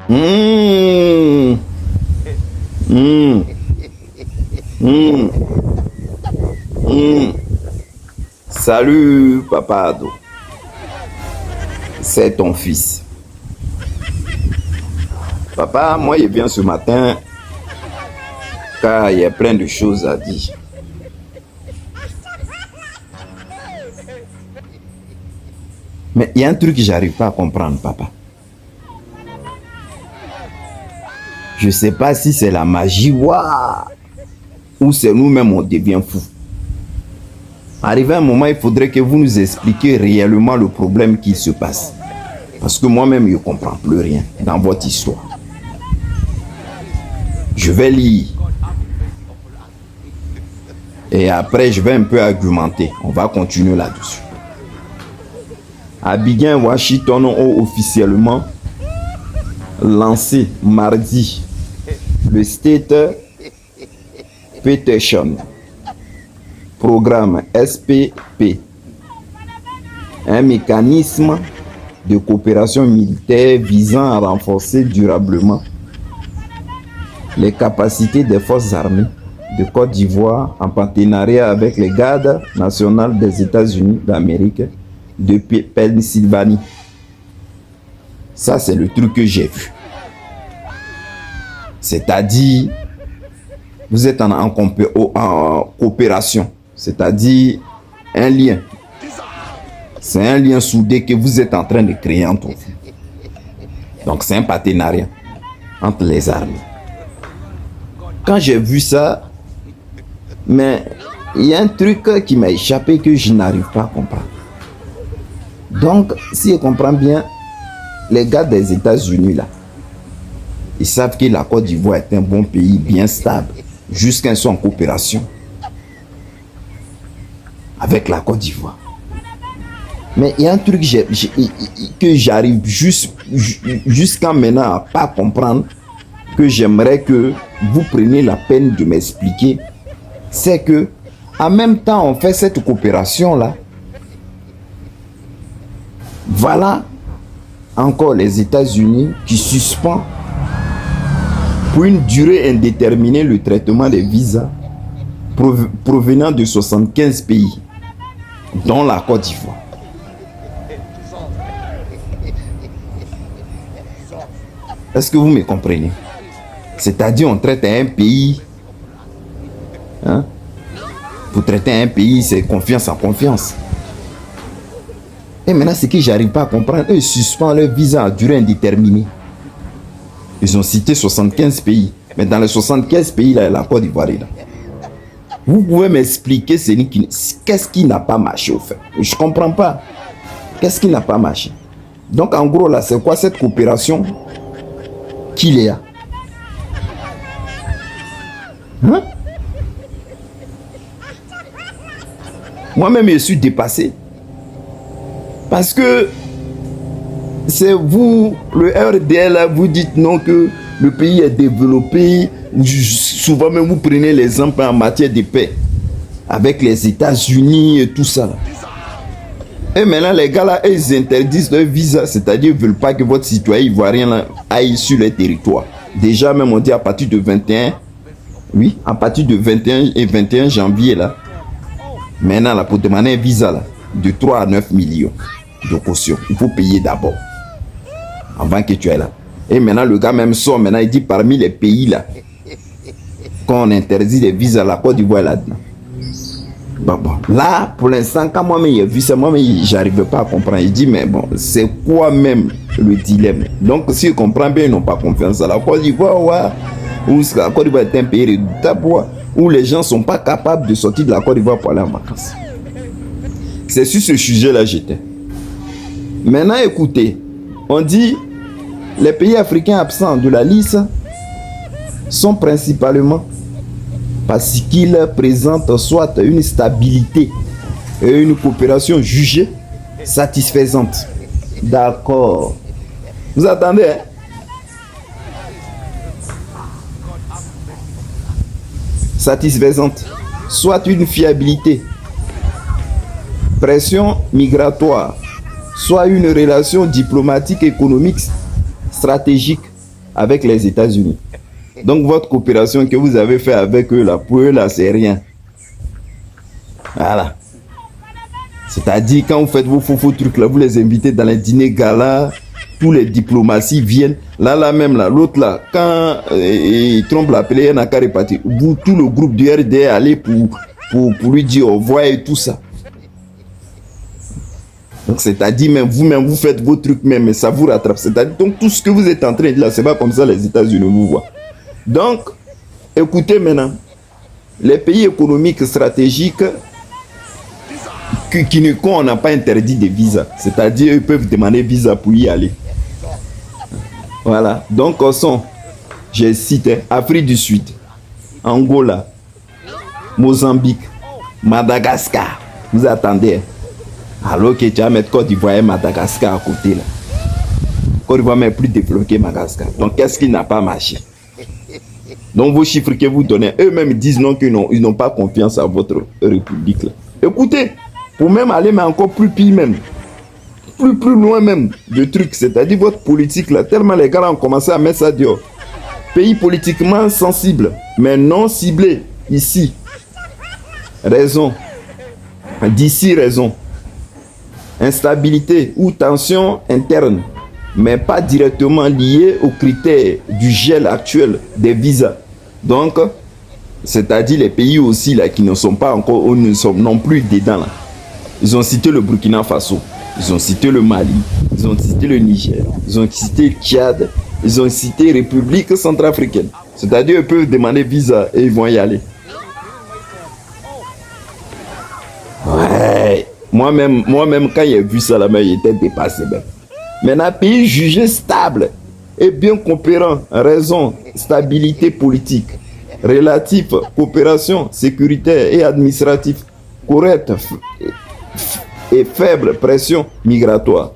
Mmh. Mmh. Mmh. Mmh. Salut, papa Ado. C'est ton fils. Papa, moi, je viens ce matin car il y a plein de choses à dire. Mais il y a un truc que j'arrive pas à comprendre, papa. Je sais pas si c'est la magie, ouah, ou c'est nous-mêmes on devient fous. Arrivé un moment, il faudrait que vous nous expliquiez réellement le problème qui se passe. Parce que moi-même, je ne comprends plus rien dans votre histoire. Je vais lire. Et après, je vais un peu argumenter. On va continuer là-dessus. Abidjan, Washington ont officiellement lancé mardi le State Petition Programme SPP, un mécanisme de coopération militaire visant à renforcer durablement les capacités des forces armées de Côte d'Ivoire en partenariat avec les gardes nationales des États-Unis d'Amérique de Pennsylvanie. Ça, c'est le truc que j'ai vu. C'est-à-dire, vous êtes en coopération, c'est-à-dire un lien. C'est un lien soudé que vous êtes en train de créer entre vous. Donc, c'est un partenariat entre les armées. Quand j'ai vu ça, mais il y a un truc qui m'a échappé que je n'arrive pas à comprendre. Donc, si je comprends bien, les gars des États-Unis, là, ils savent que la Côte d'Ivoire est un bon pays bien stable, jusqu'à qu'ils soient en coopération avec la Côte d'Ivoire. Mais il y a un truc que j'arrive jusqu'à maintenant à pas comprendre, que j'aimerais que vous preniez la peine de m'expliquer. C'est que, en même temps, on fait cette coopération-là. Voilà encore les États-Unis qui suspendent pour une durée indéterminée le traitement des visas provenant de 75 pays, dont la Côte d'Ivoire. Est-ce que vous me comprenez? C'est-à-dire, on traite un pays, hein? Pour traiter un pays, c'est confiance en confiance. Et maintenant, ce que j'arrive pas à comprendre, eux, ils suspendent leur visa à durée indéterminée. Ils ont cité 75 pays. Mais dans les 75 pays, là, la Côte d'Ivoire est là. Vous pouvez m'expliquer qu'est-ce qui n'a pas marché au fait? Je ne comprends pas. Qu'est-ce qui n'a pas marché? Donc, en gros, là, c'est quoi cette coopération qu'il y a? Hein? Moi-même, je suis dépassé. Parce que c'est vous, le RDL, vous dites non que le pays est développé. Souvent même vous prenez l'exemple en matière de paix avec les États-Unis et tout ça. Et maintenant les gars là, ils interdisent leur visa, c'est-à-dire ils ne veulent pas que votre citoyen ivoirien là, aille sur leur territoire. Déjà même on dit à partir de 21, oui, à partir de 21 et 21 janvier là, maintenant là, pour demander un visa là, de 3 à 9 millions de caution, il faut payer d'abord avant que tu ailles là. Et maintenant le gars même sort, maintenant il dit parmi les pays là qu'on interdit les visas à la Côte d'Ivoire là-dedans. Bon, là pour l'instant quand moi-même j'ai vu ça, moi-même j'arrive pas à comprendre. Il dit mais bon, c'est quoi même le dilemme? Donc si je comprends bien, ils n'ont pas confiance à la Côte d'Ivoire, ouais, ou la Côte d'Ivoire est un pays redoutable, ouais, où les gens sont pas capables de sortir de la Côte d'Ivoire pour aller en vacances. C'est sur ce sujet-là j'étais. Maintenant écoutez, on dit les pays africains absents de la liste sont principalement parce qu'ils présentent soit une stabilité et une coopération jugée satisfaisante. D'accord. Vous attendez, hein? Satisfaisante. Soit une fiabilité, pression migratoire, soit une relation diplomatique, économique, stratégique avec les États-Unis. Donc votre coopération que vous avez fait avec eux là, pour eux là, c'est rien. Voilà. C'est-à-dire quand vous faites vos faux trucs là, vous les invitez dans les dîners galas, tous les diplomaties viennent. Là même là, l'autre là, quand Trump l'a appelé, il n'a qu'à repartir. Vous, tout le groupe du RD, allez pour lui dire au revoir et tout ça. Donc c'est-à-dire même vous-même, vous faites vos trucs même, mais ça vous rattrape. C'est-à-dire donc tout ce que vous êtes en train de dire là, c'est pas comme ça les États-Unis vous voient. Donc, écoutez maintenant, les pays économiques stratégiques qu'on n'a pas interdit de visa, c'est-à-dire ils peuvent demander visa pour y aller. Voilà, donc j'ai cité Afrique du Sud, Angola, Mozambique, Madagascar. Vous attendez, alors que tu vas mettre Côte d'Ivoire et Madagascar à côté là. Côte d'Ivoire est plus développé que Madagascar. Donc qu'est-ce qui n'a pas marché? Donc vos chiffres que vous donnez, eux-mêmes disent non, qu'ils n'ont pas confiance à votre république là. Écoutez, pour même aller mais encore plus pire même, plus loin même de trucs, c'est-à-dire votre politique là, tellement les gars ont commencé à mettre ça dehors. Pays politiquement sensible, mais non ciblé ici. Raison. D'ici raison. Instabilité ou tension interne, mais pas directement liée aux critères du gel actuel des visas. Donc, c'est-à-dire les pays aussi là qui ne sont pas encore, ou ne sont non plus dedans là. Ils ont cité le Burkina Faso, ils ont cité le Mali, ils ont cité le Niger, ils ont cité le Tchad, ils ont cité République centrafricaine. C'est-à-dire ils peuvent demander visa et ils vont y aller. Ouais, moi-même quand j'ai vu ça là-bas, j'étais dépassé. Ben. Maintenant, pays jugé stable et bien coopérant, raison, stabilité politique, relatif, coopération sécuritaire et administrative, correcte et faible pression migratoire.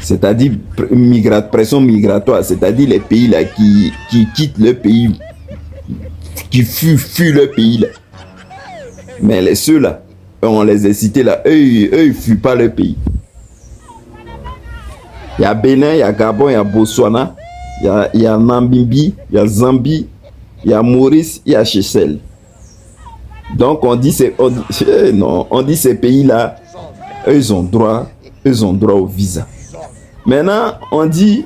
C'est-à-dire pression migratoire, c'est-à-dire les pays là qui quittent le pays, qui fuient le pays là. Mais ceux-là, on les a cités là, eux ils fuient pas le pays. Il y a Bénin, il y a Gabon, il y a Botswana, il y a Namibie, il y a Zambie, il y a Maurice, il y a Seychelles. Donc on dit ces pays-là, eux ils ont droit au visa. Maintenant, on dit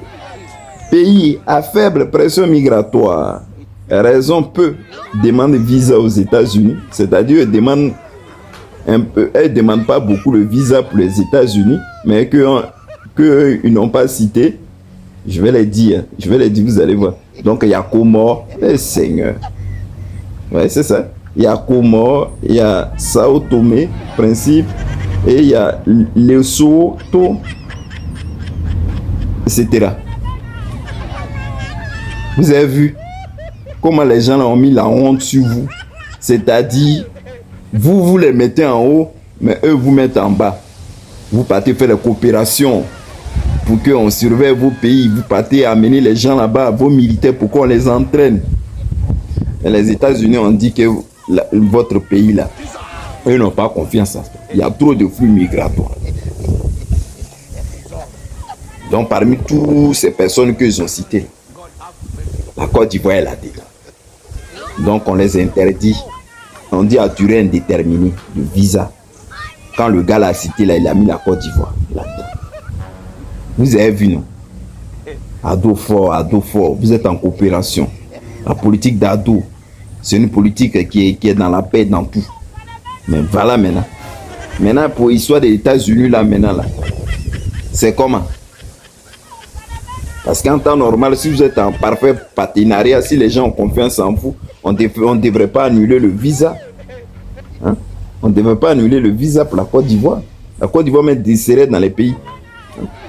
pays à faible pression migratoire. Raison peu demande visa aux États-Unis, c'est-à-dire elles demandent pas beaucoup le visa pour les États-Unis, mais que ils n'ont pas cité. Je vais les dire, vous allez voir. Donc il y a Comores, Seigneur. Ouais, c'est ça. Il y a Comores, il y a Sao Tomé, Principe, et il y a Lesotho, etc. Vous avez vu comment les gens ont mis la honte sur vous. C'est-à-dire, vous les mettez en haut, mais eux vous mettent en bas. Vous partez faire la coopération pour qu'on surveille vos pays. Vous partez amener les gens là-bas, vos militaires, pour qu'on les entraîne. Et les États-Unis ont dit que votre pays là, eux n'ont pas confiance à ça. Il y a trop de flux migratoires. Donc parmi toutes ces personnes qu'ils ont citées, la Côte d'Ivoire est là-dedans. Donc on les interdit. On dit à durée indéterminée de visa. Quand le gars l'a cité là, il a mis la Côte d'Ivoire là-dedans. Vous avez vu, non? Ado fort, vous êtes en coopération. La politique d'Ado, c'est une politique qui est dans la paix, dans tout. Mais voilà maintenant. Maintenant, pour l'histoire des États-Unis, là, maintenant, là, c'est comment? Parce qu'en temps normal, si vous êtes en parfait partenariat, si les gens ont confiance en vous, on ne devrait pas annuler le visa. Hein? On ne devrait pas annuler le visa pour la Côte d'Ivoire. La Côte d'Ivoire met des serrés dans les pays.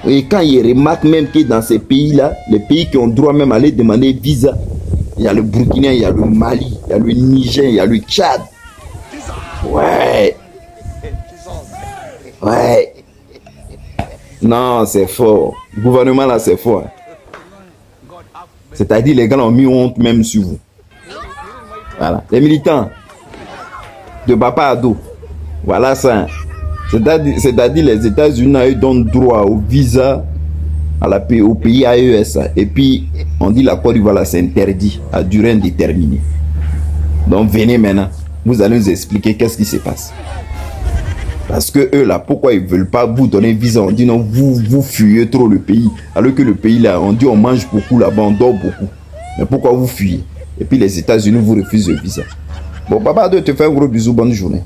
Et quand ils remarquent même que dans ces pays-là, les pays qui ont droit même à aller demander visa, il y a le Burkina, il y a le Mali, il y a le Niger, il y a le Tchad. Ouais. Non, c'est fort. Le gouvernement là, c'est fort. C'est-à-dire les gars ont mis honte même sur vous. Voilà. Les militants de Papa Ado. Voilà ça. C'est-à-dire les États-Unis, ils donnent droit au visa au pays AES. Et puis, on dit la Côte d'Ivoire, là, c'est interdit à durée indéterminée. Donc, venez maintenant. Vous allez nous expliquer qu'est-ce qui se passe. Parce que eux, là, pourquoi ils ne veulent pas vous donner visa? On dit non, vous fuyez trop le pays. Alors que le pays, là, on dit on mange beaucoup là-bas, on dort beaucoup. Mais pourquoi vous fuyez? Et puis les États-Unis vous refusent le visa. Bon, papa, je te fais un gros bisou, bonne journée.